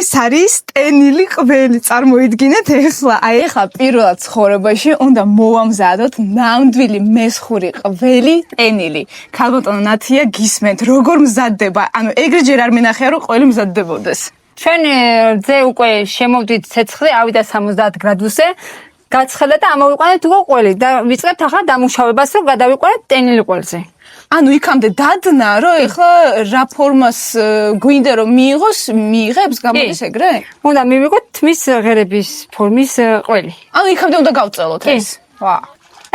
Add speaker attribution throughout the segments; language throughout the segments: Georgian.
Speaker 1: ეს არის ტენილი ყველი, წარმოიდგინეთ ეხლა. ეხლა პირველად ცხოვრებაში უნდა მოვამზადოთ ნამდვილი მესხური ყველი ტენილი. ქალბატონო ნათია, გისმენთ, როგორ მზადდება? ანუ ეგრე ჯერ არ მინახია, რომ ყველი მზადდებოდეს.
Speaker 2: ჩვენ ზე უკვე შემოვდით ცეცხლი, ავიდა 70 გრადუსზე, გაცხელდა და ამოვიყვანეთ უკვე ყველი და ვიწყებთ ახლა დამუშავებას, რომ გადავიყვანეთ ტენილი ყველზე.
Speaker 1: ანუ იქამდე დადნა, რომ ეხლა რა ფორმას გვინდა რომ მიიღებს, გამოდის ეგრე?
Speaker 2: უნდა მივიღოთ მის ღერების ფორმის ყველი.
Speaker 1: ანუ იქამდე უნდა გავწელოთ ეს. ვა.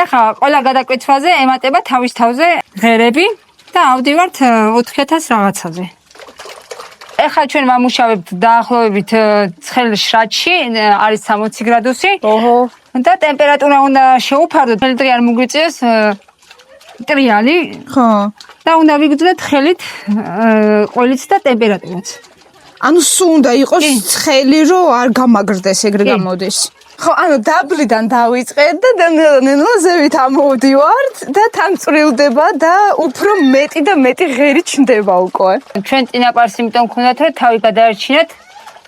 Speaker 2: ახლა ყველა გადაკვეთვაზე ემატება თავის თავზე ღერები და ავდივართ 4000 რაღაცაზე. ახლა ჩვენ ვამუშავებთ დაახლოებით ცხელ შრატში, არის 60 გრადუსი. ოჰო. და ტემპერატურა უნდა შეუფარდოთ, ფილტრი არ მოგვიწიოს ტრიალი.
Speaker 1: ხო.
Speaker 2: და უნდა ვიგრძნოთ ხელით ყველიც და ტემპერატურაც.
Speaker 1: ანუ სულ უნდა იყოს ცხელი, რომ არ გამაგრდეს, ეგრე გამოდის. ხო, ანუ დაბლიდან დავიწყეთ და ნელა ზევით ამოვდივართ და თან წვრილდება და უფრო მეტი და მეტი ღერი ჩნდება უკვე.
Speaker 2: ჩვენ წინაპარს იმიტომ გქონდათ, რომ თავი გადაერჩინათ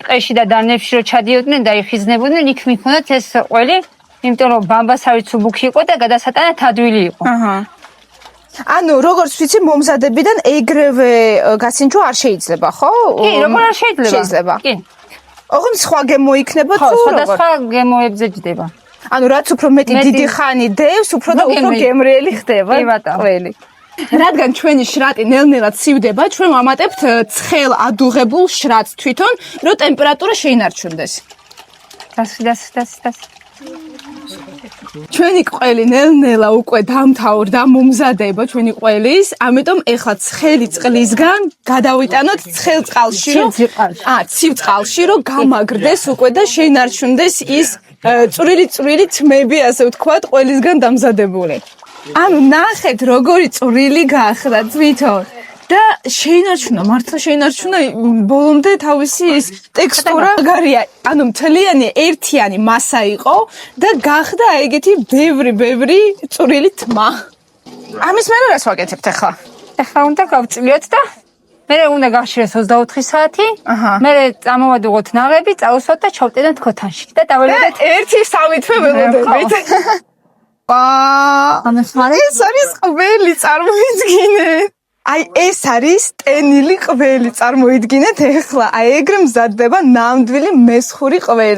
Speaker 2: ტყეში და დანებში რომ ჩადიოდნენ და იხიზნებოდნენ, იქ მიქონდათ ეს ყველი, იმიტომ რომ ბამბასავით სუბუქი იყო და გადასატანად ადვილი იყო.
Speaker 1: აჰა. ანუ როგორც ვიცი, მომზადებიდან ეგრევე გასინჯვა არ შეიძლება, ხო?
Speaker 2: კი, როგორ არ შეიძლება?
Speaker 1: შეიძლება.
Speaker 2: კი.
Speaker 1: ოღონდ სხვა გემო იქნება თუ
Speaker 2: როგორ? სხვადასხვა გემოებზე ჯდება.
Speaker 1: ანუ რაც უფრო მეტი დიდი ხანი დევს, უფრო და უფრო გემრიელი ხდება.
Speaker 2: კი ბატონო.
Speaker 1: ყველი. რადგან ჩვენი შრატი ნელ-ნელად ცივდება, ჩვენ ვამატებთ ცხელ ადუღებულ შრატს თვითონ, რომ ტემპერატურა შეინარჩუნდეს.
Speaker 2: დასი.
Speaker 1: ჩვენი ყველი ნელ-ნელა უკვე დამთავრდა მომზადება ჩვენი ყველის, ამიტომ ეხლა ცხელი წყლისგან გადავიტანოთ ცხელ წყალში, რომ ცივ წყალში, რომ გამაგრდეს უკვე და შეინარჩუნდეს ის წვრილი თმები, ასე ვთქვათ, ყველისგან დამზადებული. ანუ ნახეთ, როგორი წვრილი გახდა თვითონ. და შეინარჩუნა, მართლა შეინარჩუნა ბოლომდე თავისი ის ტექსტურა მაგარია. ანუ მთლიანი ერთიანი მასა იყო და გახდა ეგეთი ბევრი წვრილი თმა. ამის მერე რას ვაკეთებთ ახლა?
Speaker 2: ახლა უნდა გავწლიოთ და მე უნდა გავშიროს 24 საათი. მე წამოვადუღოთ ნაღები, წავუსვათ და ჩავტენოთ ქოთანში და დაველოდეთ
Speaker 1: 1-3 თვე ველოდებით. ეს არის ყველი, წარმოიდგინეთ. აი ეს არის ტენილი ყველი, წარმოიდგინეთ ეხლა. აი ეგრე მზადდება ნამდვილი მესხური ყველი.